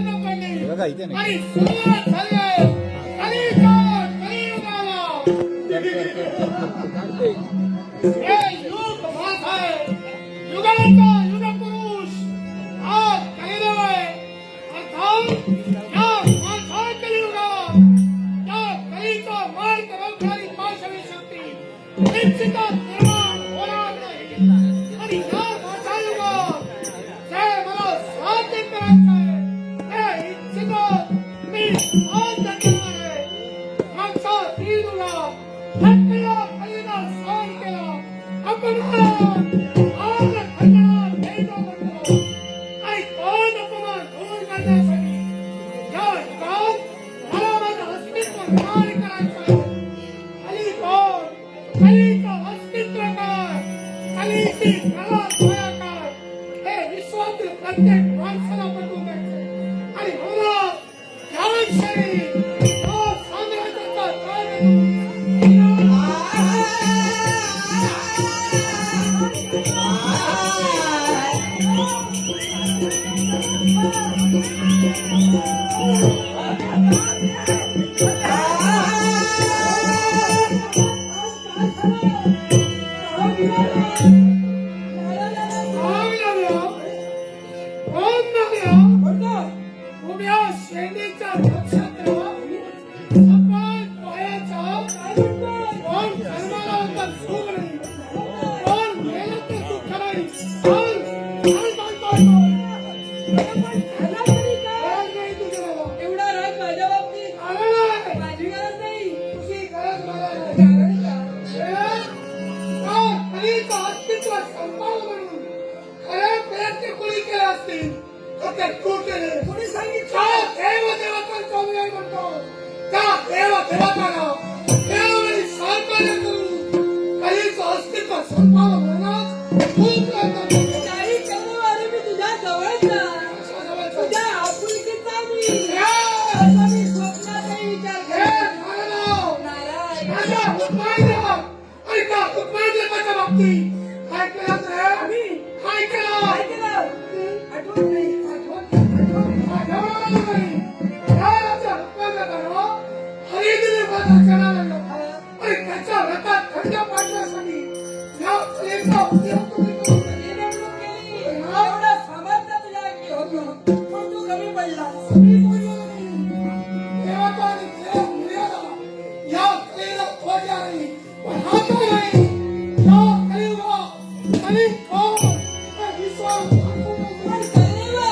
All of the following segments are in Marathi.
आणि सुरुवात झाली आहे हे युग भात आहे युगाचा युग पुरुष हा कलियुग आहे अर्थात या माझा कलियुगात या कलीचा मार्ग रंगणारी पाशवी शक्ती निश्चितच निर्माण होणार नाही आणि या माझ्या युगात जे मला साध्य करायचं आहे ते निश्चितच मी साध्य करणार आहे मागचा 3 युगात हत्या कलीला सहन केला आपण आज खंडनात द्यायचा म्हणतो आणि कोण अपमान दूर करण्यासाठी या युगात मला माझं अस्तित्व निर्माण करायचं आहे कलीचं अस्तित्व काय कलीची कला छाया काय हे विश्वातील प्रत्येक माणसाला पटवून द्यायचं आणि म्हणून याविषयी तो साम्राज्याचा उभ्या शेंडीच्या नक्षत्र सपाट पायाचा कोण धर्माला होता सुगडी कोण मेहनत तू कराई एवढा राग माझ्या बाबतीत माझी गरज नाही. तुझी गरज मला कलीचं अस्तित्व संपाव म्हणून खरे प्रयत्न कोणी केले असतील तर तू केले कोणी सांगितलं देवदेवतांचा विजय म्हणतो त्या देवदेवतांना देवाने सहकार्य करून कलीचं अस्तित्व संपाव म्हणूनच खूप प्रयत्न केले. काही करणारे मी तुझ्या जवळचा तुझ्या आपुलकीचा मी स्वप्नातही विचार केला. नारायण माझ्या हुकमाच्या आणि त्या हुकमाच्या बाबतीत काय केलं रे आम्ही काय केलं आठवत नाही. एवढा सामर्थ्य तुझ्या अंगी होतं पण तू कमी पडलास. पण कळलेवा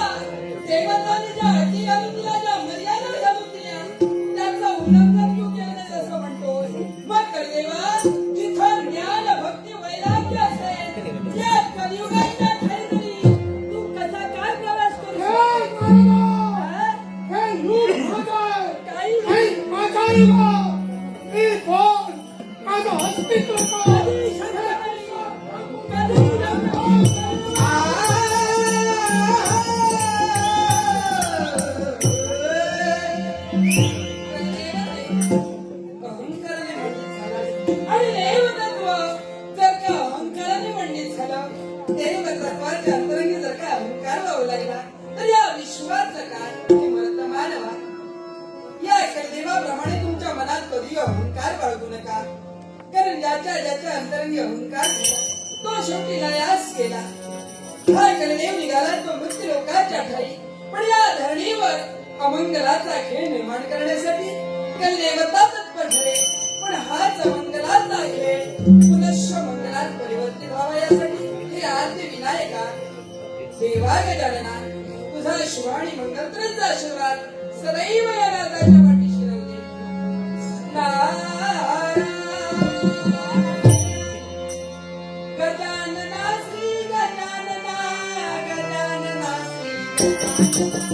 देवताने ज्या अटी घालून तुला ज्या मर्यादा घालून दिल्या त्याचं उल्लंघन तू केलं नाही असं म्हणतोस. मग कळलेवा जिथं ज्ञान भक्ती वैराग्य असेल या कलियुगाच्या खैरणी तू कसा काय प्रवास करू अस्तित्व आणि देवतत्व जर का अहंकाराने मंडित झालं देवतत्वाच्या अंतरंगी जर का अहंकार लावू लागला तर या विश्वाचं काय मरत मानवा या देवाप्रमाणे तुमच्या मनात कधी अहंकार बाळगू नका कारण ज्याच्या अंतरंगी अहंकार तो शेवटी लयास गेला. हा कलदेव निघाला तो मृत्यू लोकांच्या ठाई पण या धरणीवर अमंगलाचा खेळ निर्माण करण्यासाठी कलदेवता तत्पर ठरे पण हाच अमंगलाचा खेळ पुनश्च मंगलात परिवर्तित व्हावा यासाठी हे आद्य विनायका देवा गजानना तुझा शुभ आणि मंगलत्रचा आशीर्वाद सदैव या राजाच्या पाठीशी राहू दे. गजानना श्री गजानना गजानना श्री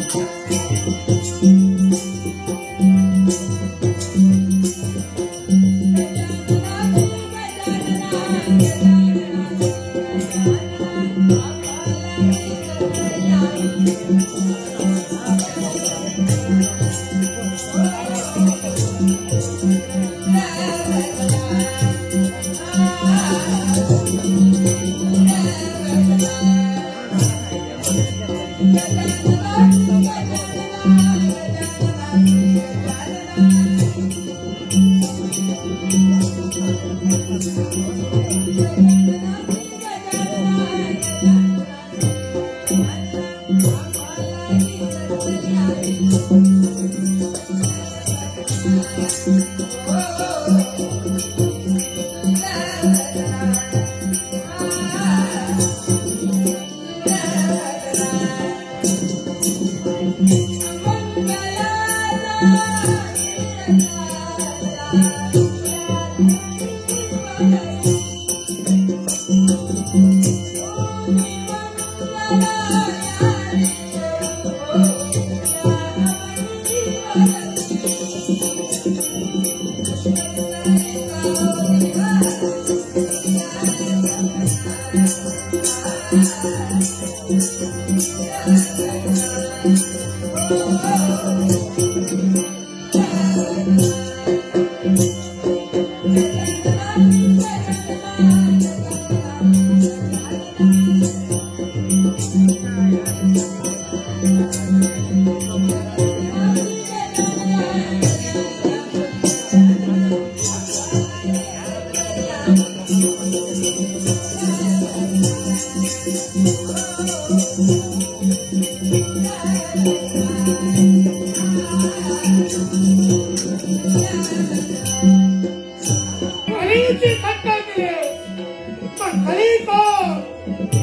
खलीची थट्टा केली पण खली कोण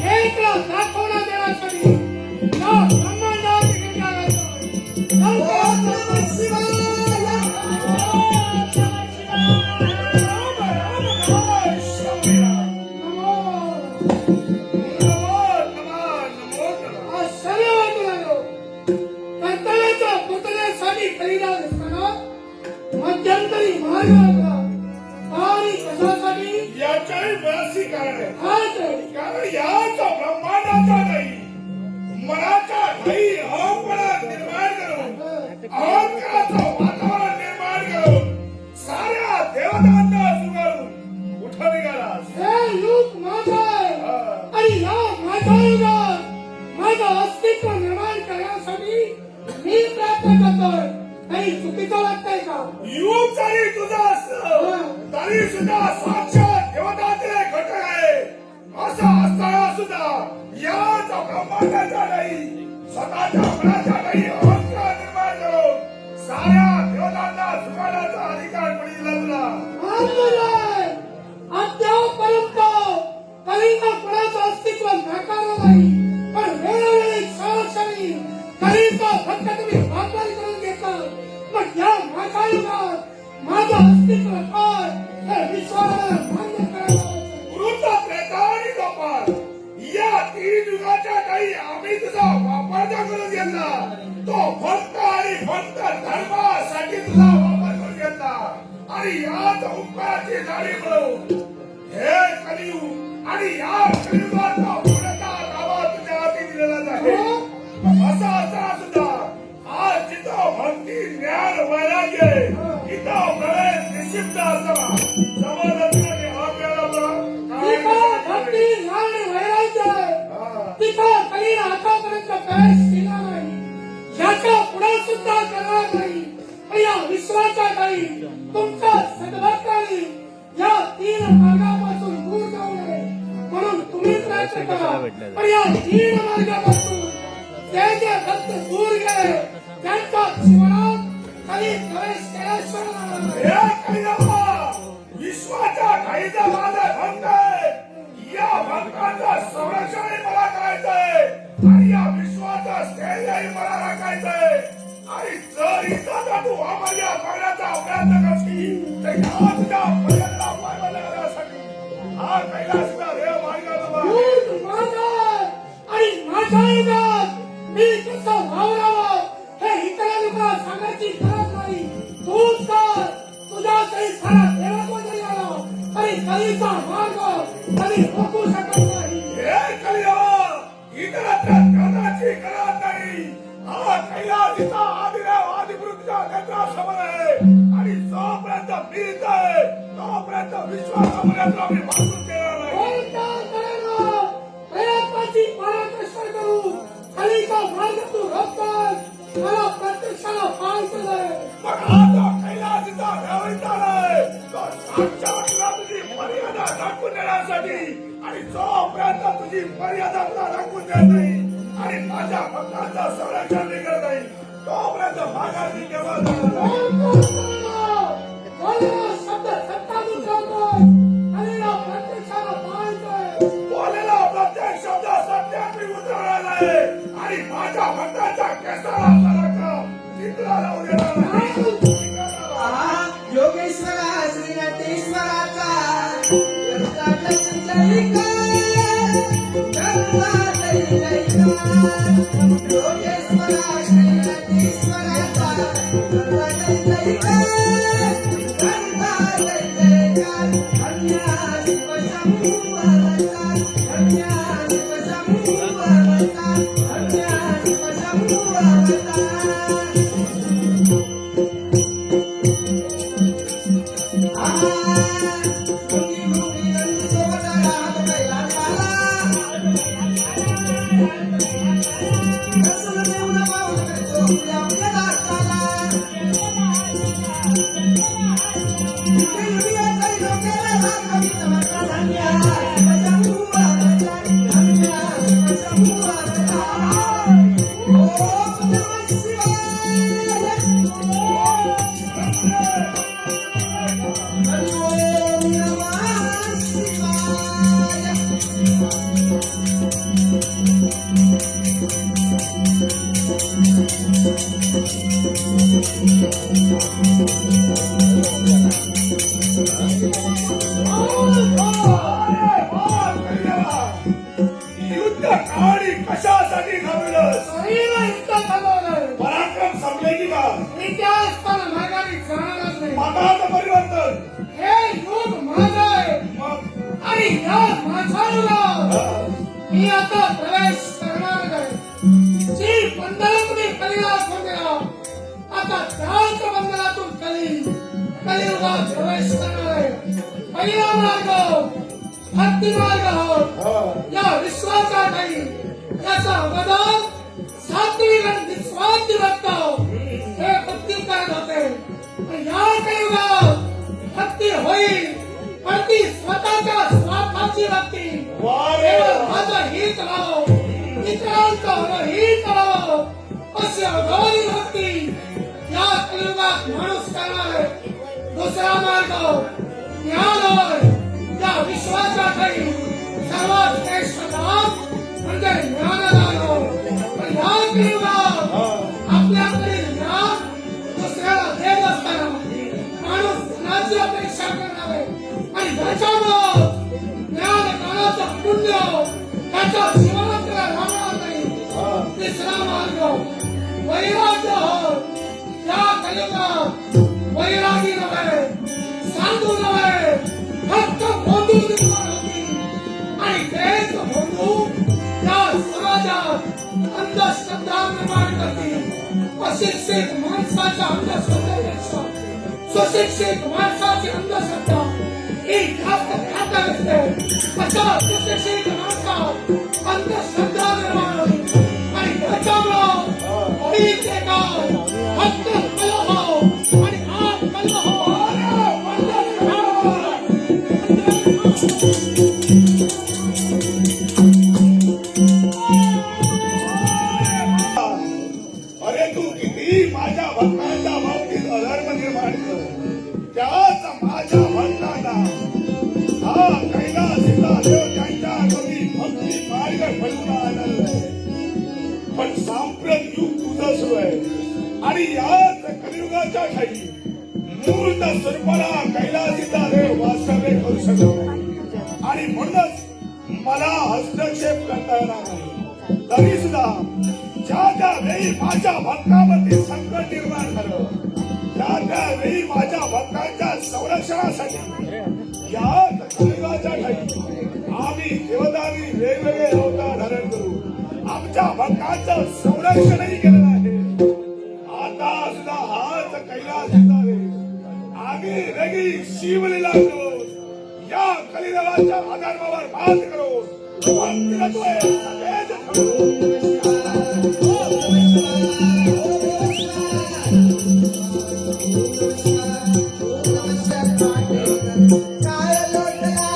एकला दाखवला देण्यासाठी या ब्रह्मांडाची निंदा करतो मध्यंतरी महाराजा आणि कशासाठी याच्याही बरेचशी कारण आहे. काय कारण याचा ब्रह्मांडाचा नाही मनाचा नाही अहंपणा निर्माण करून अहंकाराचं वातावरण निर्माण करून साऱ्या देवतांना चुकारून उठा निघालास. हे युग माझं आहे आणि या माझ्या युगात माझं अस्तित्व निर्माण करण्यासाठी मी प्रयत्न करतोय. काही चुकीचं वाटतंय का? युग जरी तुझा असलं तरी सुद्धा साक्षात देवताचे घटक आहे. असं असताना सुद्धा याचा ब्रह्मांडाचा नाही स्वतःच्या मनाचा नाही अहंकार निर्माण करून साऱ्या देवतांना चुकायचा अधिकार कोणी दिला तुला? मानलेलं अद्यापर्यंत कलिंग कुणाचं अस्तित्व नाकारलं नाही पण वेळोवेळी क्षणोक्षणी कलिंगचा फक्त तुम्ही वापर करून घेतला. पण या माझ्या युगात माझं अस्तित्व काय हे विश्वाला मान्य करायला वृद्ध प्रेता आणि गोपाळ या तीन युगाच्या काही आम्ही तुझा वापर करून घेतला. तो फक्त आणि फक्त धर्मासाठी तुझा वापर करून घेतला आणि याच उपकाराची जाणीव मिळवून हे कलियुग आणि या कलियुगाचा पूर्णतः ताबा तुझ्या हाती दिलेलाच आहे. असं असताना सुद्धा आज जिथं भक्ती ज्ञान वैराग्य आहे तिथं प्रवेश निषिद्ध असावा. समाजाने आपल्याला तिथं भक्ती ज्ञान वैराग्य तिथं कधी आतापर्यंत प्रवेश केला नाही. याच्या पुढे सुद्धा करणार नाही. या विश्वाच्या काही तुमच्या सद्भक्तांनी या तीन मार्गापासून दूर जाऊ नये म्हणून तुम्ही प्रयत्न करा. पण या तीन मार्गापासून जे जे भक्त दूर गेले त्यांच्या जीवनात कधी प्रवेश केल्याशिवाय राहणार नाही. हे कलियुगा विश्वाच्या घाईचा माझा भक्त आहे. या भक्तांचं संरक्षणही मला करायचंय आणि या विश्वाचा स्थैर्यही मला राखायचंय. आणि जर इथं तू आम्हाला करण्याचा प्रयत्न करशील तर या तुझ्या पर्यंतला पायबंद करण्यासाठी हा कैलासचा देव मार्ग युग माझं आणि माझ्या युगात मी कसं वावरावं हे इतर लोकांना सांगायची गरज नाही. तूच कर. तुझ्या काही सारा देवत्व जरी आला तरी कधीचा मार्ग कधी रोखू शकत नाही. हे कलियुग इतरत्र करण्याची गरज नाही. हा कैलास इथं आदिदेव आदिपुरुषच्या नेत्रासमोर आहे आणि जोपर्यंत मी इथं आहे तोपर्यंत विश्वासापर्यंत आम्ही भासून देणार नाही. कोणत्या तऱ्हेनं प्रयत्नाची पराकाष्ठा करून खालीचा मार्ग जोपर्यंत तुझी मर्यादा तुला राखून देत नाही आणि माझ्या भक्तांचं संरक्षण मी करत नाही तोपर्यंत माघार मी केव्हा जाणार नाही. बोलेला प्रत्येक शब्द सत्यात मी उतरवलेला आहे आणि माझ्या भक्तांच्या केसाला फरक चित्रा लावून देणार नाही. आहा, योगेश्वरा श्री नटेश्वराचा गंगाधर जयकार, गंगाधर जयकार. योगेश्वरा श्री नटेश्वराचा गंगाधर जयकार, गंगाधर जयकार. धन्य शिव शंभू अवतार, धन्य शिव शंभू अवतार, धन्य शिव शंभू अवतार. युद्ध आणि कशासाठी घालवलंस पराक्रम संपले की का मताचं परिवर्तन मग आणि या माझ्या मी आता प्रवेश करणार आहे. जी बंधनातून कलीला सोडला आता त्याच बंधनातून कलियुगात प्रवेश करणार आहे. पहिला मार्ग भक्ती मार्ग आहोत. या विश्वाचा नाही याचा अवदान सात्विक आणि निस्वार्थी भक्त हे भक्ती करत होते. पण या कलियुगात भक्ती होईल पण ती स्वतःच्या स्वार्थाची भक्ती. केवळ माझं हित राहो इतरांचं हित राहो अशी अघोरी भक्ती या कलियुगात माणूस करणार आहे. दुसरा मार्ग ज्ञान होय. या विश्वाचा काही सर्वात श्रेष्ठ नाम म्हणजे ज्ञानदान होय. पण या कलियुगात आपल्याकडे ज्ञान दुसऱ्याला देत असताना माणूस ज्ञानाची अपेक्षा करणार आहे आणि त्याच्यामुळं ज्ञानाचं पुण्य त्याच्या जीवनात राहणार नाही. तिसरा मार्ग वैराग्य होय. या कलियुगात वैरागी नव्हे साधू नव्हे फक्त बंधू निर्माण होती आणि तेच बंधू या समाजात अंधश्रद्धा निर्माण करतील. अशिक्षित माणसाच्या अंधश्रद्धेपेक्षा सुशिक्षित माणसाची अंधश्रद्धा ही जास्त घातक असते. अशा सुशिक्षित माणसात अंधश्रद्धा निर्माण होईल आणि त्याच्यामुळं होईल ते काय फक्त कलह आणि हा कलह अरे तू किती माझ्या भक्तांच्या बाबतीत अधर्म निर्माण कर त्याच माझ्या भक्तांना हा कैलासीला देव त्यांच्या कमी भक्ती मार्ग फळून आणलाय. पण सांप्रत युग तुझं सुरू आहे आणि याच कलियुगाच्या ठाई मूर्त स्वरूपाला कैलासीचा देव वास्तव्य करू शकतो आणि म्हणूनच मला हस्तक्षेप करता येणार नाही. तरी सुद्धा ज्या वेळी माझ्या भक्तामध्ये संकट निर्माण झालं त्या वेळी माझ्या भक्तांच्या संरक्षणासाठी या कलियुगाच्या ठाई आम्ही देवतांनी वेगवेगळे अवतार धारण करू आमच्या भक्तांचं संरक्षणही केलेलं आहे. आता सुद्धा हाच कैलासीचा देव आम्ही वेगळी शिवलीला करू या कलियुगाच्या अधर्मावर मात करू काय लोटला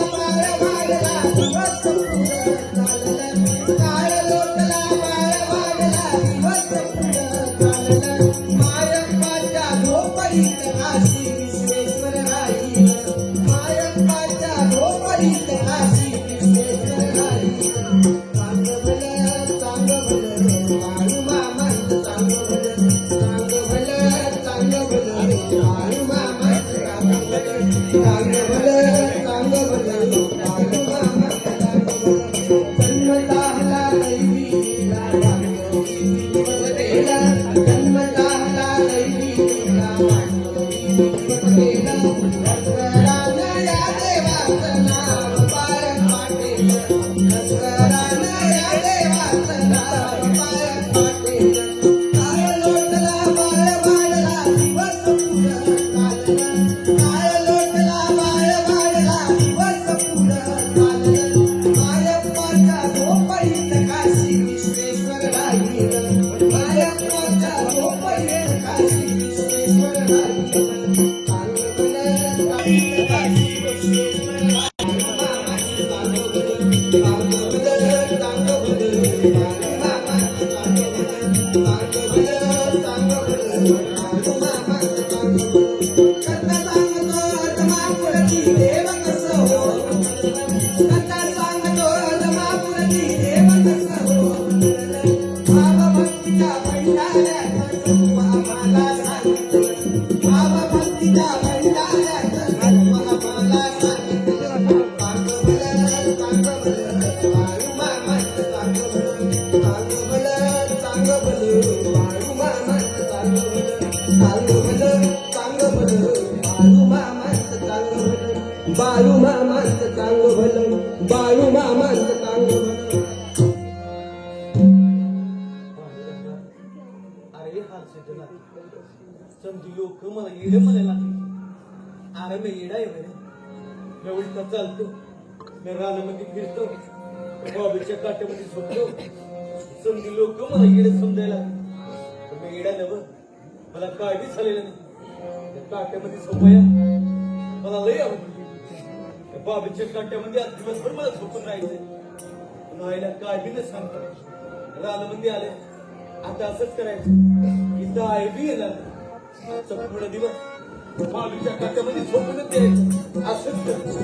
बाळू मामांचं चांगलं भलं, बाळू मामांचं चांगलं भलं. अरे हा सिद्धला समजी लोक मला येडे म्हणायला लागले. अरे मी येडा आहे म्हणे. मी उलटा चालतो, मी रानामध्ये फिरतो, बाबीच्या काट्यामध्ये झोपतो. समजी लोक मला येडे समजायला लागले. पण मी येडा नव्ह, मला काय बी झालेलं नाही. त्या काट्यामध्ये झोपाया मला लय आवडली. त्या बाबीच्या काट्यामध्ये आज दिवसभर मला झोपून राहायचंय. पण आईला काय बी न सांगता रानामध्ये आले. आता असंच करायचं, इथं आई बी येणार संपूर्ण दिवस बाबीच्या काट्यामध्ये झोपूनच द्यायचं. असंच करायचं.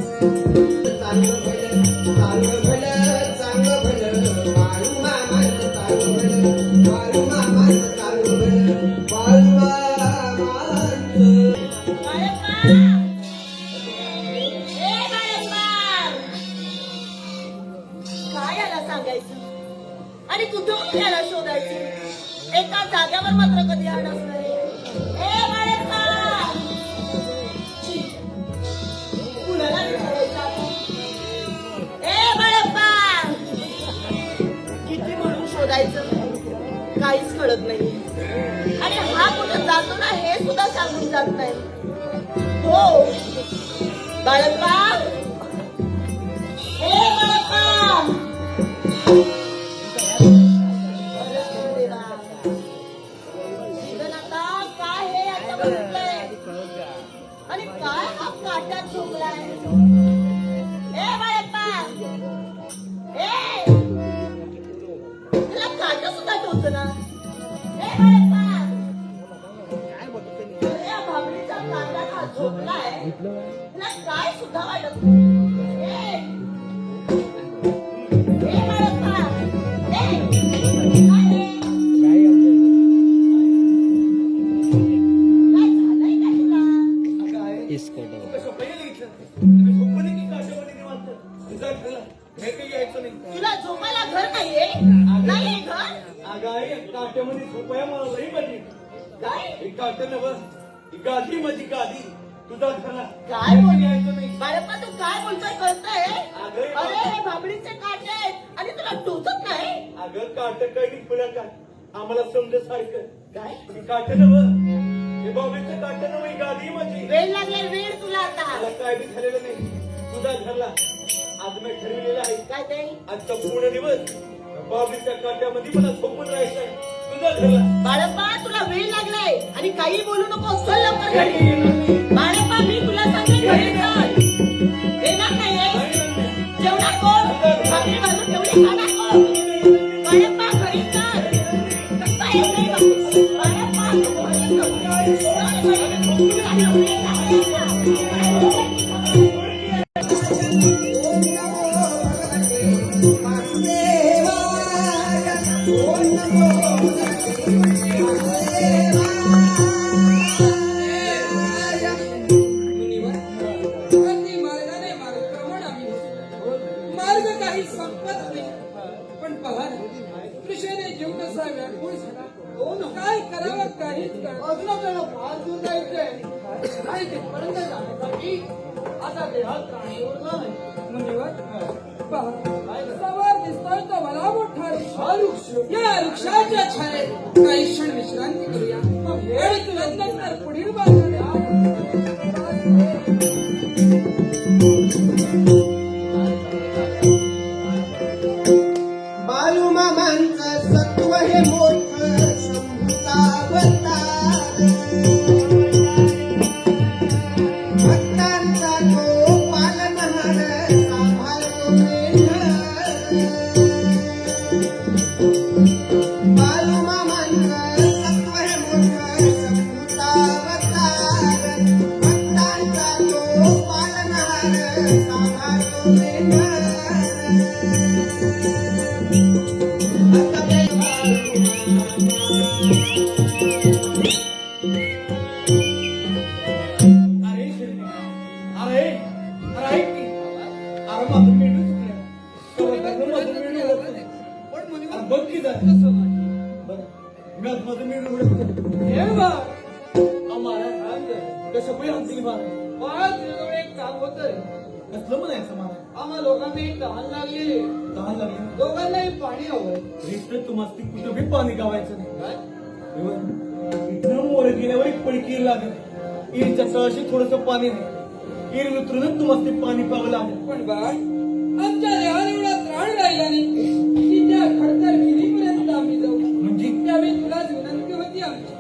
चांगलं भलं, चांगलं भलं, चांगलं भलं, बाळू मामांचं चांगलं भलं, बाळू मामांचं चांगलं भलं, बाळू मामांचं. काय याला सांगायचं आणि कुठून याला शोधायचं? एका जाग्यावर मात्र कधी आणच नाही. ए बाळप्पा, कुणाला विचारायचं आता? ए बाळप्पा, किती म्हणून शोधायचं, काहीच कळत नाही. आणि हा कुठं जातो ना हे सुद्धा सांगून जात नाही. हो बाळप्पा, ए बाळप्पा. काय हे आता बघितलंय आणि काय हा काट्यात झोपलाय? ए बाळप्पा, ए त्याला काटा सुद्धा टोचना. ए बाळप्पा, या भाबडीच्या काट्यात हा झोपलाय, त्याला काय सुद्धा वाटत नाही. ए बाळप्पा, ए काय हे? तुला झोपायला घर नाहीये? नाहीये घर? काट्यामध्ये झोपाया मला लई मजी. काय काट्या नव गादी माझी गादी तुझा घरा काय यायचं नाही. बाळप्पा, तू काय बोलतोय कळतंय? अरे हे भाबडीचे काटे आहेत आणि तुला टोचत नाही. अगं काट काय की फुला काय आम्हाला समजत सारखं काय काट नव हे बाबीचं काट नव ही गादी माझी. वेळ लागेल, वेळ तुला आता. मला काय बी झालेलं नाही. तुझा घरला आज मी ठरविलेलं आहे. काय ते? आजचा पूर्ण दिवस बाबीच्या काट्यामध्ये मला झोपून राहायचंय. तुझा घरला बाळप्पा, तुला वेळ लागलाय आणि काही बोलू नको. चल लवकर घरी. बाळप्पा, मी तुला सांगते घरी चल. येणार नाहीये? जेवणार कोण? भाकरी बाजू ठेवली खाणार कोण? बाळप्पा, घरी चल. कसं आहे नाही बघ. बाळप्पा, तू घरी चल. ओम मुनिवर, अगदी मार्गाने मार्गक्रमण आम्ही होतो. मार्ग काही संपत नाही. पण पहा ना, कृष्णाने जीव कसा व्याकुळ झाला. हो ना, काय करावं काहीच कळत अजून आपल्याला फार दूर जायचंय आणि तिथपर्यंत जाण्यासाठी आता देहात राणी उरला नाही. मुनिवर, पहा, सवार दिसतोय तो भला मोठा वृक्ष. या वृक्षाच्या छायेत काही क्षण विश्रांती करूया आणि तुला नंतर पुढील बालूमामांचं सत्व हे मोठं शंभूचा अवतार. भक्तांचा तो पालनहार सांभाळतो मेंढर. बालूमामांचं सत्व हे मोठं शंभूचा अवतार. भक्तांचा तो पालनहार सांभाळतो मेंढर. अरे शिर्डी, अरे अरे ऐक की, अरे माझं मेंढू चुकलं. माझं मेंढू ओळखलं. अरे बघ की झालं. बरं, मी आज माझं मेंढू ओळखलं. हे बघ, कसं पण आणतील मला एक काम होतंय. कसलं म्हणायचं मला? आम्हा लोकांनी तहान लागली. तहान लागली, दोघांनाही पाणी हवंय. रिक्त तुम्हाला कुठं बी पाणी गावायचं नाही. इथं मोर गेल्यावर एक पडकीर लागेल. इरच्या तळाशी थोडस पाणी आहे. इर उतरूनच तुम्हाला पाणी प्यावं लागेल. पण बाळ, आमच्या देहाला एवढा त्राण राहिला नाही की त्या खडतर विहिरीपर्यंत आम्ही जाऊ. म्हणजे त्यावेळी तुलाच विनंती होती आमची,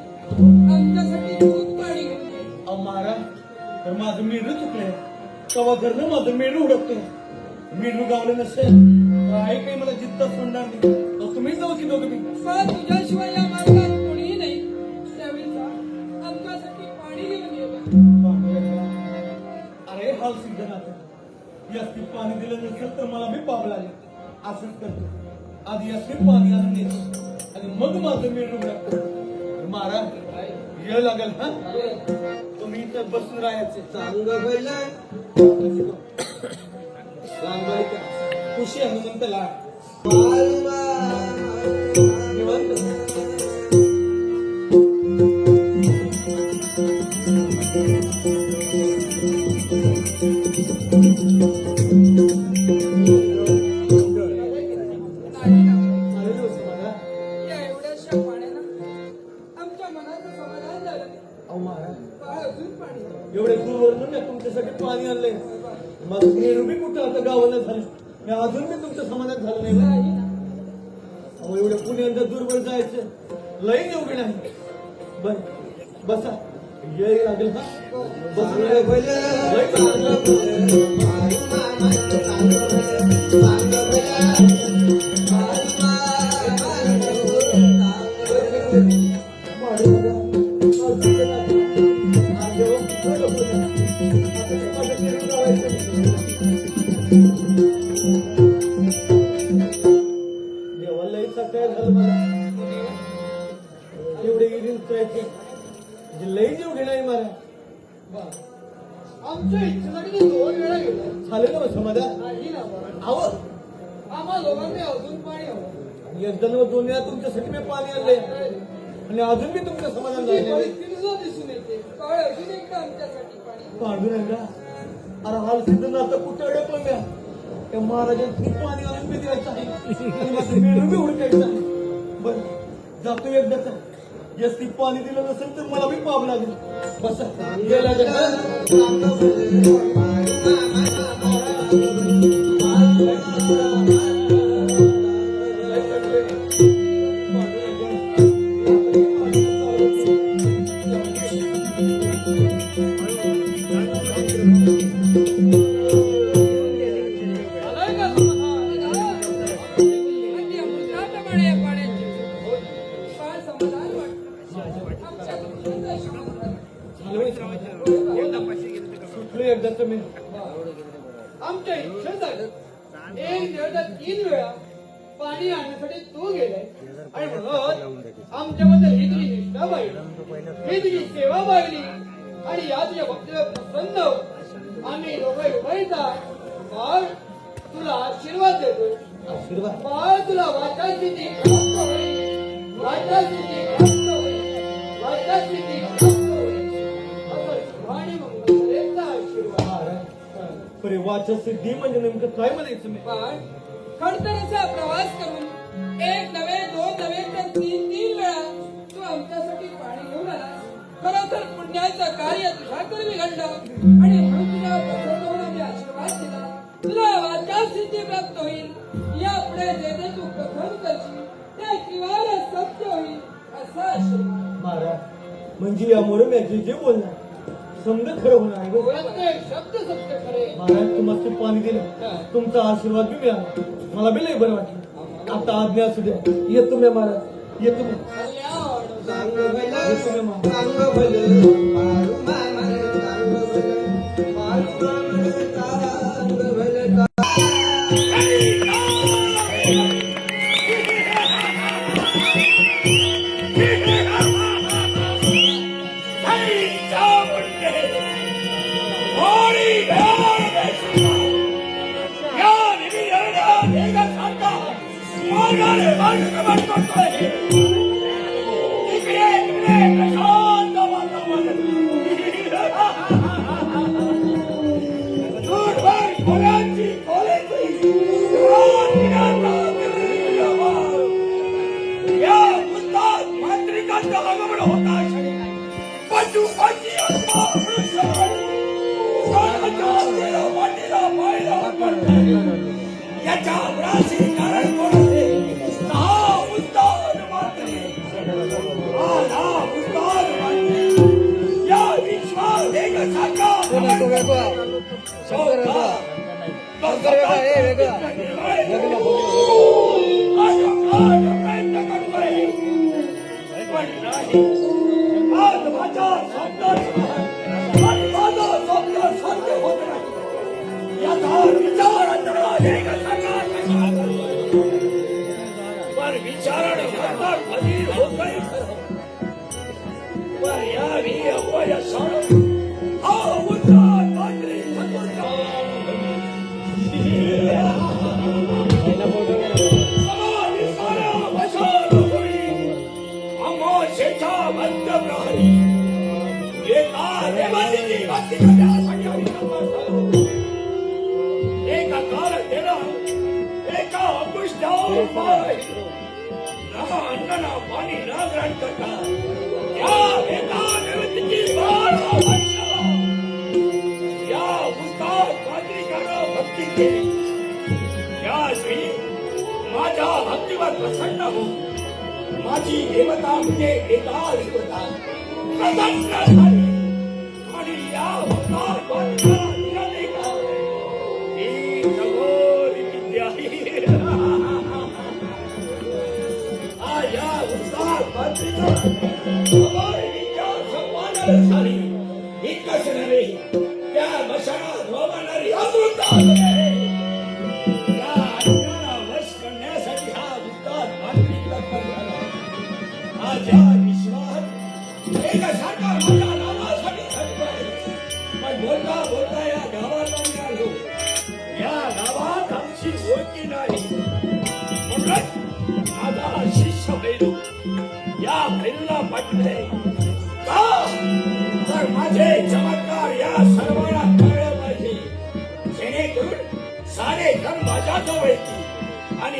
आमच्यासाठी दूध पाणी घेऊन ये. महाराज, तर माझं मेढू चुकलंय. कवा घरनं माझं मेढू उडकतोय. मेढू गावलं नसेल तर आई काही मला जिद्द सोडणार नाही. तर तुम्ही जाऊ की दोघं बी. पण तुझ्याशिवाय या मार्गात कोणीही नाही. त्यावेळी जा, आमच्यासाठी पाणी घेऊन ये बा. अरे हाल सिद्धनाथ, यास्ती पाणी दिलं नसेल तर मला बी पाव लागेल. असंच करतो, आधी यास्ती पाणी आणून येतो आणि मग माझं मेढू उडकतो. महाराज, येळ लागेल. हा, तुम्ही इथं बसून राहायचे. चांग भलं खुशी हनुमंतला बालूमा निवांत. नाही ना, या एवढ्याशा पाण्यानं आमच्या मनाचं समाधान झालं नाही. अहो महाराज, बाळ, अजून पाणी. एवढे दूरवरून मी तुमच्यासाठी पाणी आणलंय. माझं मेरू बी कुठं आता गावाला झालं. मी अजून मी तुमचं समाधान झालं नाही. नाही ना. अहो एवढ्या पुण्याला दूरवर जायचं लई योग्य नाही. बर, बसा, येईल लागेल. हा, चांग बसा. भलं लई चांग भलं बालूमामांचं चांग भलं चांग भलं बालूमामांचं चांग भलं. देवाला लई सकाळ झालं मला. एवढे गिरी उतरायचे म्हणजे लई जीव घेणार मला. आमच्या इच्छेसाठी 2 वेळा गेलो. झालं ना मग समाधान? नाही ना बरं. अहो, आम्हा लोकांनी अजून पाणी हवं. एकदा न 2 वेळा तुमच्यासाठी मी पाणी आणलंय आणि अजून मी तुमचं समाधान ती झालं. परिस्थिती सुद्धा दिसून येते. बाळ, अजून एकदा आमच्यासाठी पाणी. पांडुरंगा, अरे हाल सिद्धनाथ कुठं अडकलं म्या. त्या महाराजांनी पाणी आणून मी द्यायचं आहे आणि माझं मेळू बी हुडकायचं आहे. बरं, जातो एकदाचा. यस्ती पाणी दिलं नसेल तर मला बी पाप लागेल. बसा, ये लागेल. चांग भलं आलंय का समाधान? आणि अमृताप्रमाणे या पाण्याची फार समाधान वाटतं. आमच्या दुःखाचा सुटलं एकदाचं मी. आमच्या इच्छेसाठी 1 दीड 3 वेळा पाणी आणण्यासाठी तू गेलाय आणि म्हणून आमच्याबद्दल ही तुझी निष्ठा पाहिली, ही तुझी सेवा पाहिली आणि या तुझ्या भक्तीला प्रसन्न होऊन आम्ही दोघे उभयतात बाळ तुला आशीर्वाद देतो. बाळ तुला वाचास्थिती प्राप्त होईल, वाचास्थिती प्राप्त होईल, वाचास्थिती प्राप्त होईल असं शुभाने मंगलेचा आशीर्वाद. अरे वाचा सिद्धी म्हणजे नेमकं काय म्हणायचं मी? पण खडतरचा प्रवास करून एक नव्हे दोन नव्हे तर तीन वेळा तू आमच्यासाठी पाणी घेऊन आला. खरं तर पुण्याचं कार्य तुझ्याकडे घडलं आणि म्हणून तुला प्रसन्न होऊन आम्ही आशीर्वाद दिला. तुला वाचा सिद्धी प्राप्त होईल, यापुढे जे जे तू कथन करशील ते किंवा सत्य होईल असा आशीर्वाद. महाराज म्हणजे यामुळे मी जे बोलणार समजा खरं होणार आहे. प्रत्येक शब्द सत्य खरे. महाराज तुम्हाला पाणी दिलं, तुमचा आशीर्वाद बी मिळाला, मला बी लय बरं वाटलं. आता आज्ञा असू द्या, येतो मी महाराज, येतो मी. चांग भलं चांग भलं बाळू मामा चांग भलं बाळू मामा चांग भलं. याच्या राशी कारण कोण आहे? दहा उस्ताद मात्रे, दहा उस्ताद मात्रे. या विश्वास वेग साकार प्रयत्न करतोय पण नाही. आज माझा माझा स्वप्न साध्य होत नाही. याचा विचार वेग साकार पण विचारण करता कधी होतही खरं. पण यावी अपयशानं हा उद्धार मात्रे समाधी साऱ्या वशाल होई. अमाशेच्या मध्यप्रहरी एका देवाची भक्ती करण्यासाठी आम्ही नमस्कार. एका काल तेरा एका पुष्टावर पाय नहा अन्नना पाणी न ग्रहण करता या एका निवृत्तीची बाळ या उस्ताद कात्रिकानं भक्ती केली. त्यावेळी माझ्या भक्तीवर प्रसन्न हो माझी देवता म्हणजे एका देवता प्रसन्न झाली आणि या उस्ताद कात्रिकाला निघाले का ही खगोल विद्या या उस्ताद कात्रिका खगोल विद्या संपादन झाली. इतकंच नव्हे त्या मशानात वावरणारी अमृत आहे. या अज्ञानाला वश करण्यासाठी हा उस्ताद कात्रिक तत्पर झाला. आज या विश्वात एकसारखा माझ्या नावासाठी झटतोय. पण बोलता बोलता या गावात आम्ही आलो. या गावात आमची ओळखी नाही म्हणूनच माझा शिष्य भैरू या भैरूला पटले का तर माझे चमत्कार या सर्वांना कळलं पाहिजे जेणेकरून सारे जण माझ्या जवळ येतील आणि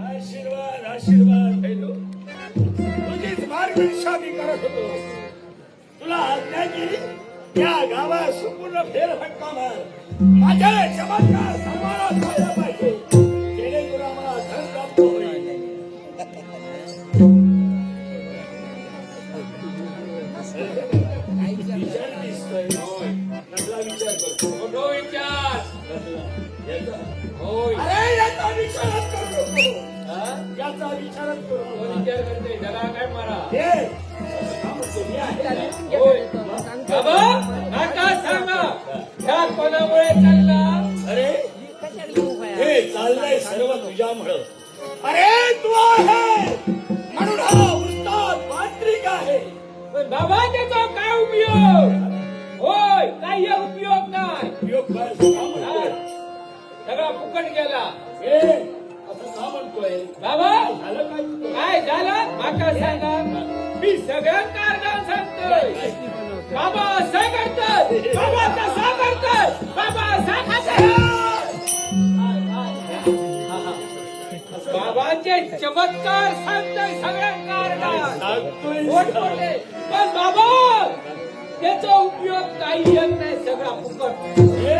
आशीर्वाद आशीर्वाद भैरू तुझीच मार्गदर्शा मी करत होतो. तुला आज्ञा केली त्या गावात संपूर्ण फेरफटका मार. माझ्या चमत्कार सर्वांना कळला पाहिजे जेणेकरून आम्हाला धन प्राप्त होईल. विचार दिसतोय कसला विचार करतो? मोठा विचार. अरे याचा विचारच करतो. त्याला काय मारा हे, होय बाबा नाका सांगा ह्या कोणामुळे चालला अरे हे चाललंय सर्व तुझ्यामुळं. अरे तू आहे म्हणून हा उस्ताद मांत्रिक आहे. पण बाबा त्याचा काय उपयोग होय काही उपयोग नाही उपयोग काय का म्हणतोय? सगळा फुकट गेला हे, असं का म्हणतोय? बाबा झालं काय तुझं? काय झालं माका सांगा मी सगळ्या कारणात सांगतोय बाबा असं करतात बाबा तसा करतात बाबा असा बाबाचे चमत्कार सांगतोय सगळ्या कारणात सांगतोय मोठमोठे. पण बाबा त्याचा उपयोग काही येत नाही सगळा फुकट हे,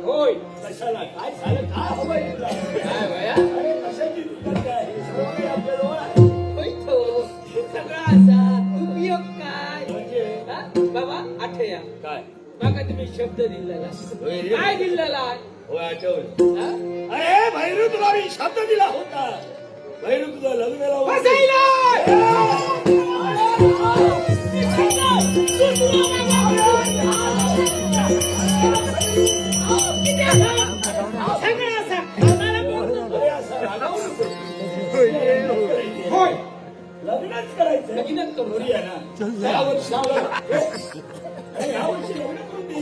होय कशाला काय झालं काय हवंय तुला? काय भया अरे कशाची दुकान काय हे सर्व काही आपल्याजवळ आहे. होय तो सगळा असा उपयोग काय म्हणजे हा? बाबा आठया काय बघा तुम्ही शब्द दिलेला होय रे. काय दिलेला होय आठवलं. हा? अरे भैरू तुला मी शब्द दिला होता. भैरू तुझं लग्न लावून दे. बसायला! सगळं असं खाणारा बोलतो. अरे असं रागावू नको. होय लग्नच करायचं लगीनच करू. बरी आहे ना. या वर्षी अरे या वर्षी लग्न करून दे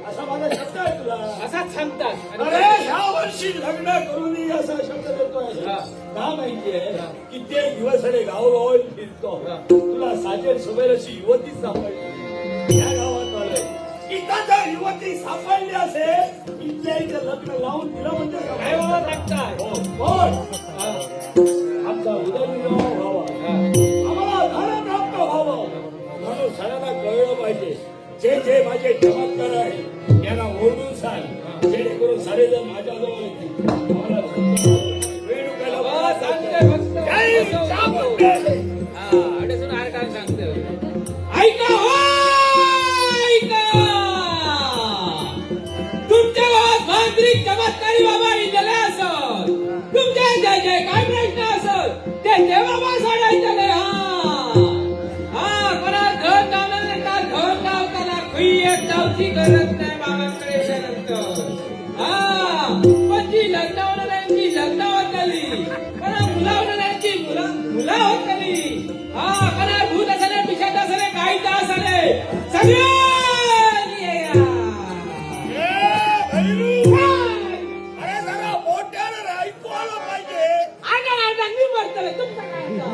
असा माझा शब्द आहे तुला. असाच सांगतात अरे ह्या वर्षी लग्न करून दे असा शब्द देतोय. हा. का माहितीये कित्येक दिवस अरे गावोगाव फिरतो. हा. तुला साजेल सुबेल अशी युवती सापडली या गावात आलोय. इथं जर युवती सापडली असेल इथल्या इथं लग्न लावून दिलं म्हणजे काय बाबा सांगताय हो, पण हा. आमचा उदरनिर्वाह व्हावा, आम्हाला धन प्राप्त व्हावं म्हणून सगळ्यांना कळलं पाहिजे. जे जे माझे चमत्कार आहे त्यांना ओरडून सांग जेणेकरून सारेजण माझ्याजवळ येतील. आम्हाला वेणुकाला बाबा सांगतोय फक्त जय चामुंडे. हा, अडचण आहे काय सांगतोय ऐका हो ऐका तुमच्या गावात मांत्रिक चमत्कारी बाबा इथले असत तुमच्या जय जय काय प्रश्न असत ते बाबा सोडायचं हा कोणा घर लावणार का घर लावताना खुई एक जाऊची गरज नाही बाबांकडे गेल्यानंतर हा पण जी लग्न होणाऱ्यांची लग्न होत आली कोणा मुला होणाऱ्यांची मुला होत आली हा कोणा भूत असले पिशाच असले काही असले सगळ्यांनी या. अरे जरा मोठ्यानं ऐकू आलं पाहिजे. आता मी म्हणतोय तुमचं काय होतं?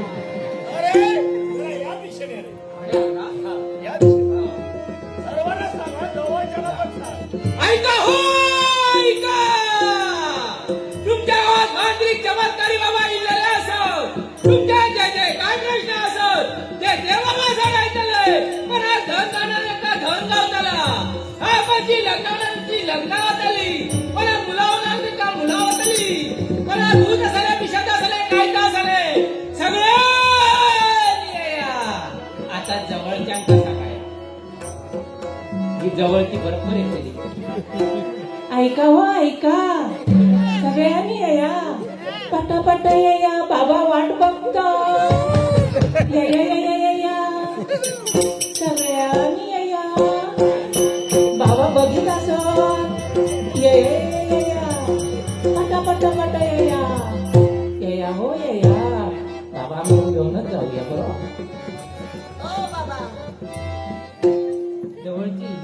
अरे जरा या दिशेने रे. हा, या दिशेने. सर्वांना सांगा जवळच्याला पण सांग. ऐका हो ऐका तुमच्या गावात मांत्रिक चमत्कारी बाबा इल्लेले असत तुमच्या जय जय काय प्रश्न असत ते देवाबा सांगायचले पण आज धन जाणार का धन गावताला हा पण जी लग्नाची लग्नावत आली पण मुला होणार का मुला होत आली पण भूत असले पिशाच असले काय असले सगळे आता जवळच्या कसा काय ही जवळची बरोबर येते ऐका हो ऐका सगळ्यांनी या पटापट या बाबा वाट बघतो या या या या या सगळ्यांनी या बाबा बघित असो ये पटापट पट या हो या बाबा म्हणून घेऊनच जाऊया बरोबर ओ बाबा जवळची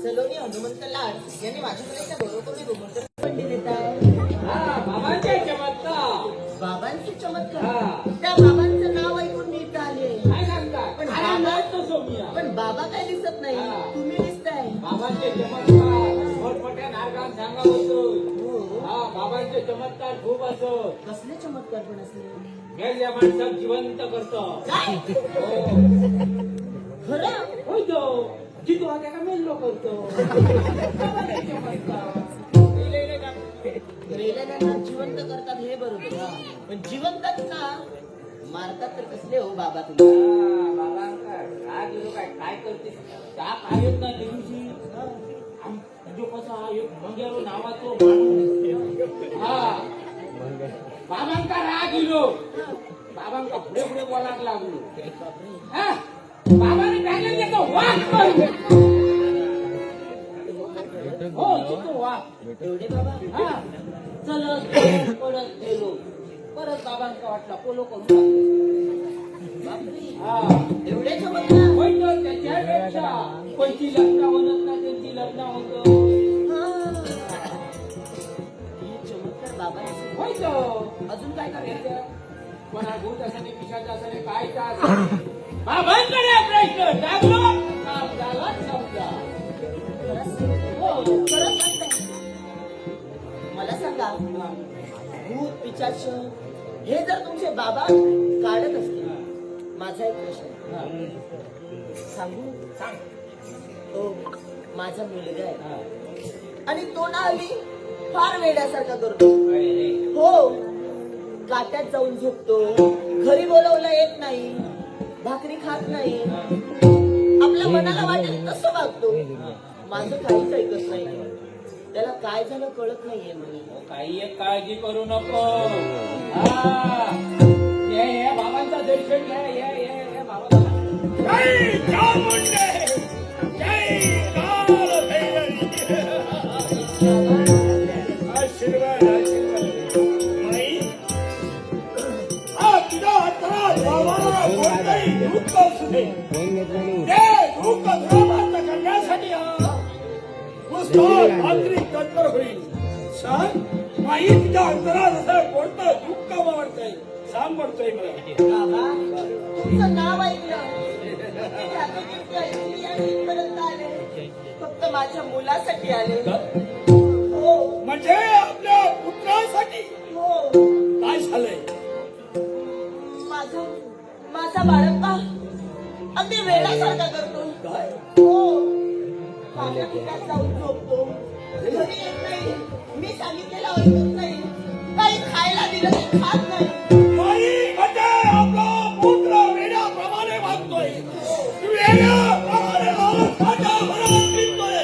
सलोनी हनुमंत लाड यांनी माझ्याकडे बरोबर रुमंतर पंडित येतात. हा बाबांचे चमत्कार बाबांचे हा. चमत्कार त्या बाबांचं नाव ऐकून मी इथं आले काय सांगताय पण अरे बाबा- नाही तो सोमिया पण बाबा काय दिसत नाही हा. तुम्ही दिसताय बाबांचे चमत्कार मोठमोठ्या नारगात सांगा होतो हा बाबांचे चमत्कार खूप असत कसले चमत्कार पण असले गेल्या माणसात जिवंत करतो काय खरं होय तो जितो आता का मेल्लो करतो बाबांचे चमत्कार. रेल्यांना जिवंत करतात हे बरोबर पण जिवंत का मारतात तर कसले हो बाबा तुम्ही हा, बाबांका काय दिलो काय काय करते त्या कार्यत ना दिवशी जो कसा एक मंगेरो नावाचो माणूस हा बाबांका राग इलो बाबांका पुढे पुढे बोलायला लागलो हा बाबाने काय त्याचा वाद करू हो तो वाद एवढे बाबा हा चलत पडत गेलो परत बाबांका वाटला पोलो करून टाकलो. बापरे हा एवढे चमत्कार होय तर त्याच्यापेक्षा कोणती लग्न होत ना त्यांची लग्न होत चमत्कार बाबांचे होय तर अजून काय करायचं कोणा भूत असणे पिशाच असणे काय का बाबांकडे प्रश्न टाकलो काम झाला समजा हो खरंच सांगताय मला सांगा भूत पिशाच हे जर तुमचे बाबा काढत असतील माझा एक प्रश्न सांगू सांग हो माझा मुलगा आहे आणि तो ना हल्ली फार वेड्यासारखा करतो हो काट्यात जाऊन झोपतो घरी बोलवलं येत नाही भाकरी खात नाही आपल्या मनाला वाटेल तसं वागतो माझं काहीच ऐकत नाही त्याला काय झालं कळत नाहीये म्हणे काही एक काळजी करू नको हा ये बाबांचा दर्शन घ्या ये बाबा जय चामुंडे जय काल भैरवी आशीर्वाद माई तुझ्या हातात बाबाला कोणताही दुःख असू दे ते दुःख समाप्त करण्यासाठी तांत्रिक तत्पर होईल सांग माई तुझ्या अंतरात असं कोणतं दुःख वाढतंय सांग म्हणतोय मला बाबा तुमचं नाव ऐकलं ते ठाकरची ऐकली आणि इथपर्यंत आले फक्त माझ्या मुलासाठी आले हो म्हणजे आपल्या पुत्रासाठी हो काय झालंय माझा बाळप्पा अगदी वेळासारखा करतो हो माझ्या पिकात जाऊन झोपतो घरी येत नाही मी सांगितलेलं ऐकत नाही काही खायला दिलं ते खात नाही माई म्हणजे आपला पुत्र वेड्याप्रमाणे वागतोय वेड्याप्रमाणे माझ्या घरात फिरतोय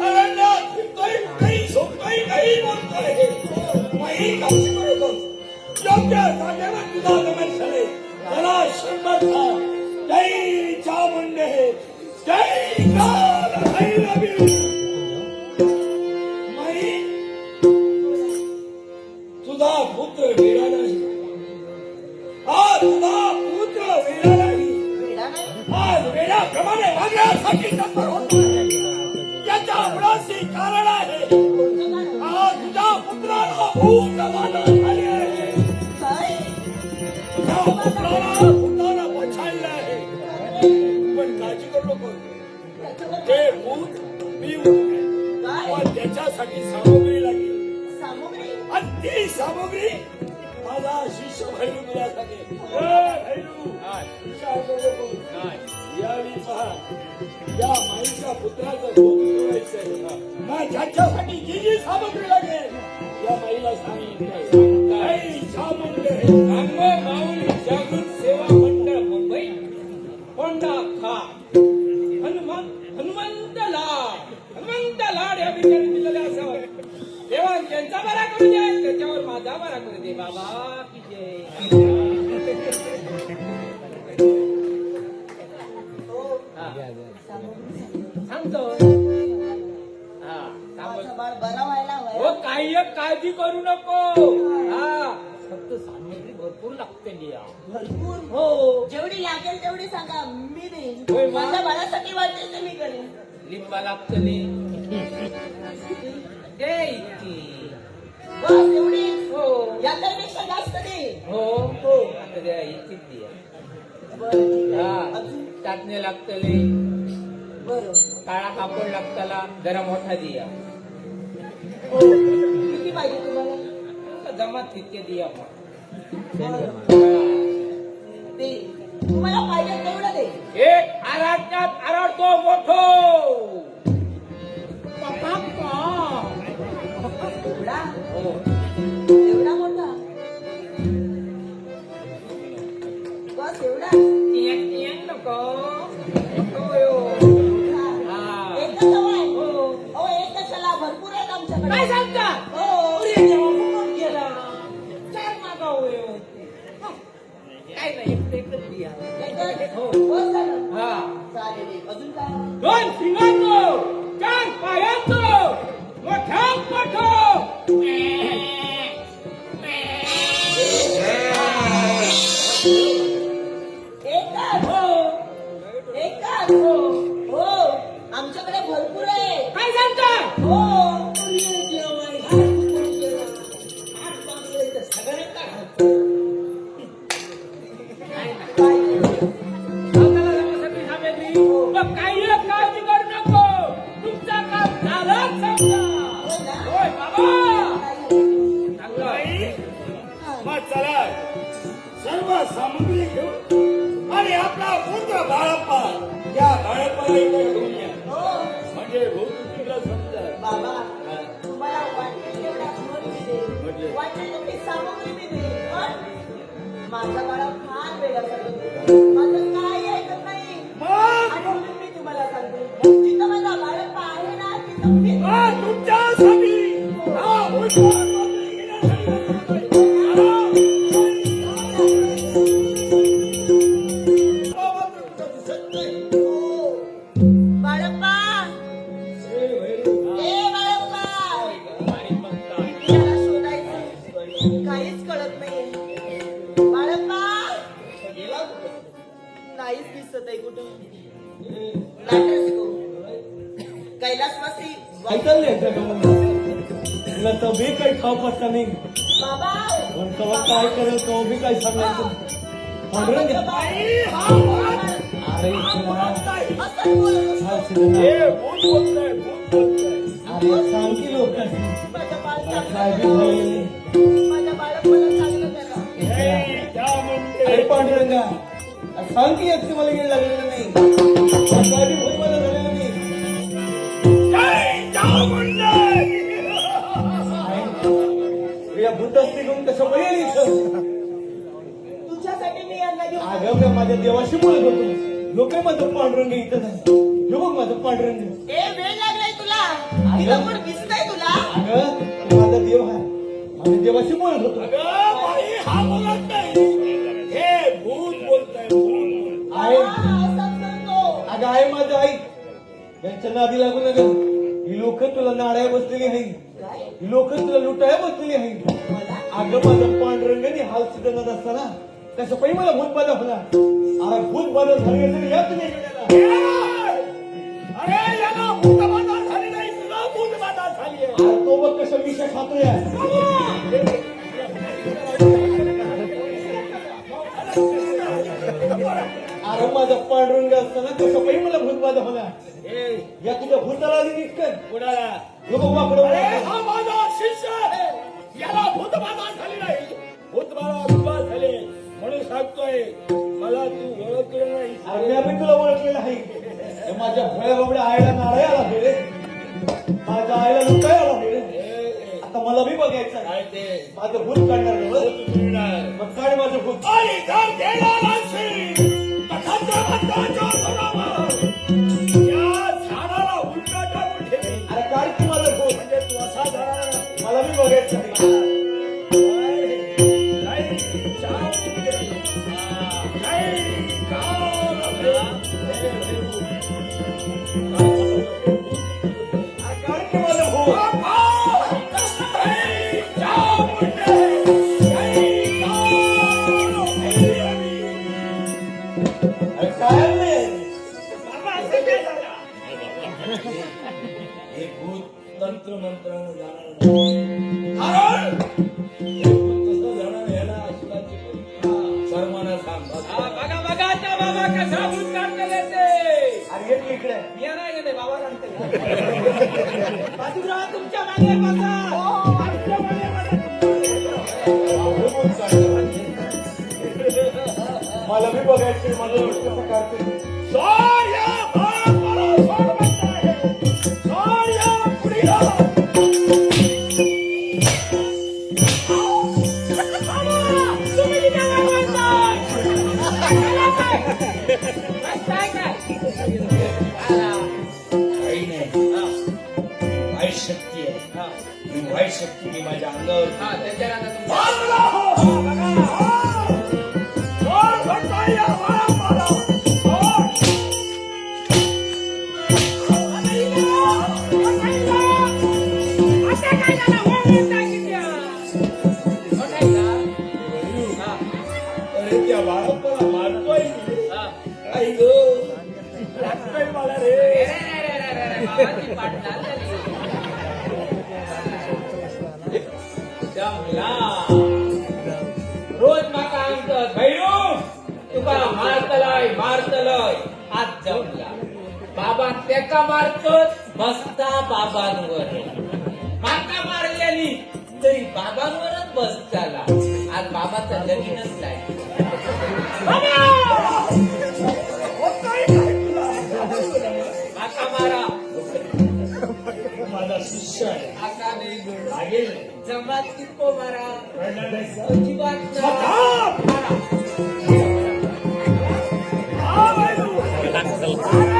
अरण्यात फिरतोय काही झोपतोय काही बोलतोय माई काळजी करू नको योग्य जागेवर तुझा गमन झाले त्याला 100 जय चामुंडे जय काल भैरवी माई तुझा पुत्र वेडा नाही हा तुझा पुत्र वेडा नाही वेडा नाही आज वेड्याप्रमाणे वागण्यासाठी तत्पर होतोय याच्या आपणाशी कारण आहे कोणतं कारण? आज तुझ्या पुत्राला भूत बाधा झाली आहे काय तुझ्या पुत्राला भूताला पछाडलं आहे पण काळजी करू नको त्याच्यावर ते भूत मी उठवेन. काय पण त्याच्यासाठी सामग्री लागेल सामुग्री आणि ती सामग्री माझा शिष्य भैरू तुला सांगेल भैरू विचार करू नको यावेळी पहा या माईच्या पुत्राचं भूत उठवायचंय मग ज्याच्यासाठी जी जी सामग्री लागेल या माईला सांगितलंय काही चामुंडे अंगो माऊली जागृत सेवा मंडळ मुंबई होंडा खा हनुमंत लाड या बिचारी दिलेल्या असावं देवा त्यांचा बरा करू दे त्याच्यावर माझा बरा करू दे बाबा की जय सांगतो हा माझं सांगतो बाळ बरा व्हायला हवंय हो काही एक काळजी करू नको हा फक्त सामग्री भरपूर लागते लिया भरपूर हो जेवढी लागेल तेवढी सांगा मी देईन होय, मा. माझ्या बाळासाठी वाटेल ते मी करेन लिंबा लागतली ते इतकी बस एवढी हो याच्यापेक्षा जास्त दे हो हो आता द्या इतकीच द्या बरं ठीक आहे. हा अजून टाकणे लागतले बरं काळा कापड लागताला जरा मोठा दिया हो किती पाहिजे तुम्हाला जमात तितके दिया मग ते तुम्हाला पाहिजे तेवढं दे एक आराध्यात आराडतो मोठो एवढा हो एवढा मोठा बस एवढा तियक नको नको यो. हा. एकच हवाय हो हो एकच काय सांगता हो. अरे देवा, फुकट गेला चार मागावे काय नाही एकच लिहा हो. बस झालं. हा चालेल. अजून काय? दोन सिंगांनो चार पायांचो मोठा मोठो एकच. हो एकच. हो. हो. आमच्याकडे भरपूर आहे. काय सांगता हो. अरे देवा, ह्या फुकट गेला. हात बांधले तर सगळ्यांना घालतो. काय नाही. आपल्याला जमासाठी सांगितली. मग काही एक काळजी करू नको. तुमचं काम झालंच समजा. हो ना? होय बाबा. काय? चांगलं. आई, मग चला सर्व सामग्री घेऊन आणि आपला पुत्र बाळप्पा या बाळप्पाला इथे घेऊन या हो. म्हणजे भूतला समजा बाबा, तुम्हाला वाटेल तेवढा धन मी म्हणजे? देईन. वाटेल तेवढी सामग्री मी देईन. पण माझा बाळा फार वेळासाठी माझं काय ऐकत नाही. मग आणि म्हणून मी तुम्हाला सांगते, जिथं माझा बाळप्पा आहे ना, तिथं मी तुमच्यासाठी हा भूतकाळ नोकरी घेण्यासाठी बाळप्पा, ए बाळप्पा, याला शोधायचं काहीच कळत नाही. बाळप्पा काहीच दिसत आहे कुठं. नाटक शिकव. कैलासवासी काय चाललंय त्या गमन तुला तर बी काही ठाव पत्ता नाही बाबा, पण तेव्हा काय करेल तो बी काय सांगायचं पांडुरंग अरे इथला असं बोलत हा असतो. सिनेमा. भूत बोलतोय भूत बोलतोय अरे सांग की लोक माझ्या बाळाला काय बी चांगलं झालेलं करा. माझ्या बाळप्पाला चांगलं करा. नाही. त्या म्हणते अरे पांडुरंगा सांग की एक तुम्हाला येड लागलेलं नाही काय बी भूत मला झालेलं नाही या भूत असते घेऊन कसं बघेल इथं तुझ्यासाठी मी यांना घेऊन अगं मी माझ्या देवाशी बोलत होतो लोक माझं पांडुरंग इथं नाही हे बघ माझं पांडुरंग ए वेळ लागलाय तुला. तिथं कोण दिसतंय तुला? अगं तू माझा देव आहे माझ्या देवाशी बोलत होतो बाई हा बोलत नाही हे भूत बोलतोय भूत आहे असंच करतो. अगं आहे माझं आई यांच्या नादी लागू नका ही लोक तुला नाड्या बसलेली आहे काय? ही लोक तुला लुटाया बसलेली आहे मला? अगं माझं पांडुरंगाने हाल सिद्धनाथ असताना कसं पाहिजे मला भूत बाधा होणार अरे भूत बाधा झाली असेल या तुम्ही अरे याला भूतबाधा झाली नाही तुला भूतबाधा झाली आहे अरे तो बघ कसं विष खातोय अरे माझा पांडुरंग असताना कसं पाहिजे मला भूत बाधा होणार या तुझ्या भूताला आधी निघत कुणाला लोक वाकडं अरे वळतात. हा माझा शिष्य आहे याला भूतबाधा झाली नाही भूतबाधा तुला झाले म्हणून सांगतोय मला तू ओळखलं नाही अरे मी आम्ही तुला ओळखलेलं आहे हे माझ्या भोळ्या बाबड्या आईला नाराय आला भेडे माझ्या आईला लुटाय आला भेडे आता मला बी बघायचं आहे. काय ते माझं भूत काढणार नाही बरं? भूत फिरणार. मग काढ माझं भूत आणि जर गेला नसेल तर खंडोबाच्या बरोबर या झाडाला उलटा टाकून ठेवेल. अरे काढ की माझं भूत म्हणजे तू असा झाला मला बी बघायचं आहे. अरे काढ की माझं भूत अरे काय नाही हे भूत तंत्र मंत्रानं जाणार नाही. कारण हे भूत तसं जाणार याला अशिलाची शर्मानं सांग बघा बघा त्या बाबा कसा भूत काढलेले ते अरे येत इकडे मी नाही गेले बाबा काढते बाजूला तुमच्या मागे बसा आमच्या मागे मला बी बघायचं मला कसं काढते सोड या बाळाला सोड म्हणताय. सोड या पुरीला. तुम्ही तिथे काय म्हणताय? काय काय काही नाही. काय शक्ती आहे हा. ही वाईट शक्ती मी माझ्या अंगावर हा, त्याच्यावर आता तुमचं- बाजूला हो! बघा, हो! कोण म्हणतोय या बाळाला? कोण? हा, अरे त्या बाळाला मारतोय मी. हा. आई गं, लागतोय मला रे. बाबाची पाठ झाली. जमला. रोज माका सांगतात भैरू तुका मारतलय आज जमला. बाबा त्याका मारतोच बसता बाबांवर. माका मारल्यानी तरी बाबांवरच बसताला. आज बाबाचं लगीनच नाही. होतोय काय तुला? माका मारा. माझा शिष्य आहे. आता नाही गोड. लागेल. जमात कितको मारा. कळलं नाही का? अजिबात नाही. थांब! मारा. हा, बायरू. अरे!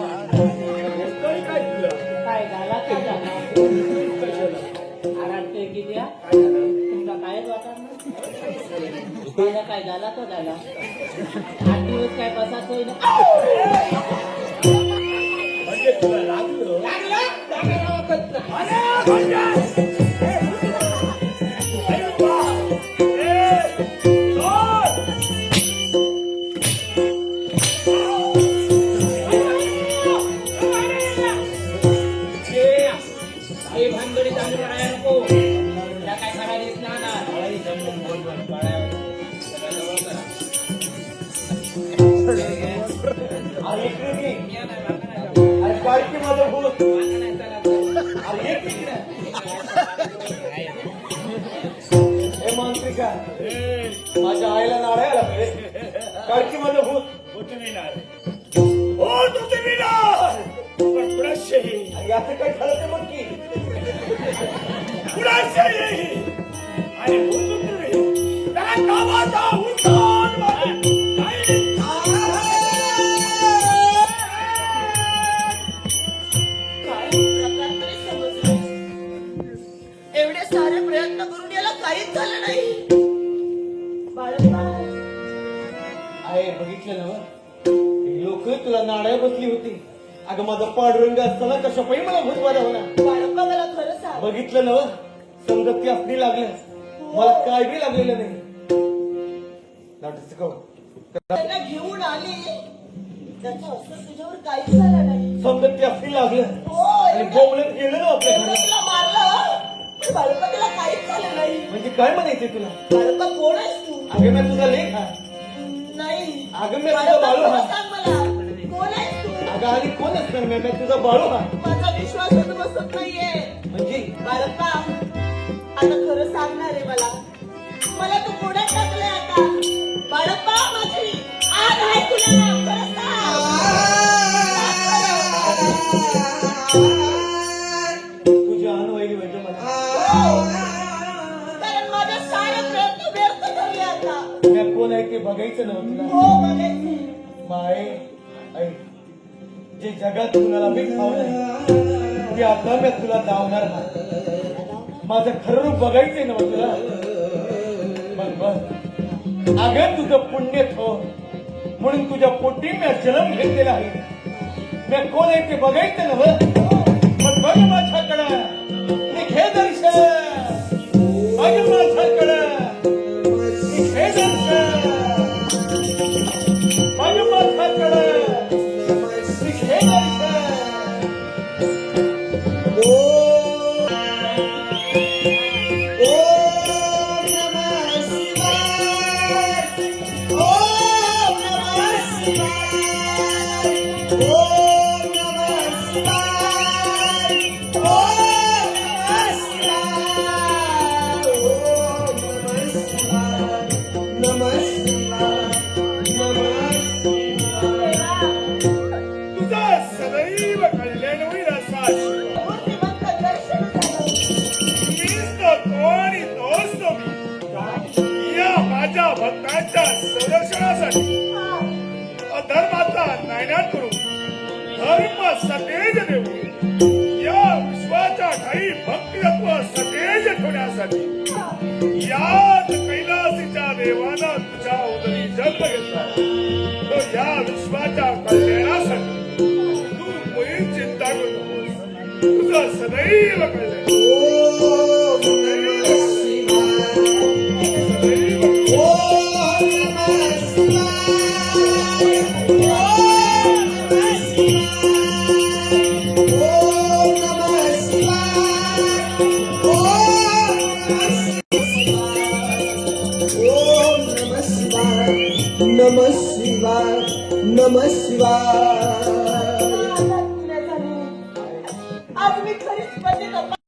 होतोय काय तुला? काय झाला काय झाला आरामतोय की द्या तुमचा कायच वाटत नाही पहिला काय झाला तो झाला 8 दिवस काय बसातोय ना म्हणजे तुला लागलं? अरे, म्हणजे! आई बा! ए, सोड! हे भानगडी चालू करायला नको. त्या काय करायला येत नाही ना. अरे इकडे ये. अरे पालखी माझं भूत. अरे ये तिकडे. हे मांत्रिका माझ्या आईला नारायला काळकी माझं भूत. हो, तुम्ही विनार! पण कुणाशी? याचं काय झालं ते मग की कुणाशी? आणि बोलतो तुम्ही त्या गावाचा उद्धार व्हावा. काही काय प्रकार तरी समजलं एवढे सारे प्रयत्न करून याला काहीच झालं नाही बाळप्पा आहे बघितलं ना लोक तुला नाड्या बसली होती अगं माझा पांडुरंग असताना कशा पाहिजे मला भूत बाधा होणार बाळप्पा मला खरं सांग बघितलं ना समजा ती आपली लागलं मला काय बी लागलेलं नाही नाटक शिकव त्यांना घेऊन आले त्याचं असं तुझ्यावर काहीच झालं नाही समजा ती आपली लागलं हो आणि बोंबलत गेलं ना आपल्या एवढं घरात तुला मारलं पण बाळप्पा त्याला काहीच झालं नाही म्हणजे काय म्हणायचे तुला बाळप्पा कोण आहेस तू अगं मी तुझा लेख हा नाही अगं मी तुझा बाळप्पा बाळू खरं हा सांग मला कोण आहेस तू अगं आणि कोण असणार मी तुझा बाळू हा माझा विश्वास होत बसत नाहीये म्हणजे बाळप्पा आता खरं सांगणार आहे मला तू पुढे टाकलंय आता बाळप्पा माझी आग आहे तुला खरं सांग. तुझी आण वैली म्हणजे मला कारण माझे सारे प्रयत्न व्यर्थ ठरले आता मी कोण आहे ते बघायचं ना तुला हो बघायची माय आई जे जगात कुणाला मी खावलंय ते आता मी तुला दावणार नाही माझं खरं रूप बघायचंय ना तुला बघ बघ अगं तुझं पुण्य थो म्हणून तुझ्या पोटी मी जन्म घेतलेला आहे मी कोण आहे ते बघायचं ना पण बघ माझ्याकडं निघे दर्शन बघ माझ्याकडं निघे दर्शन बघ माझ्याकडं निघे दर्शन धर्म सतेज देऊ या विश्वाच्या ठाई भक्तित्व सतेज ठेवण्यासाठी याच कैलासीच्या देवानं तुझ्या उदरी जन्म घेतला तो या विश्वाच्या कल्याणासाठी तू मुळी चिंता करू नकोस तुझं सदैव कल्याण ओम नमः शिवाय सदैव ओम नमः शिवाय ओम नमः शिवाय ओम नमः शिवाय नमः शिवाय नमः शिवाय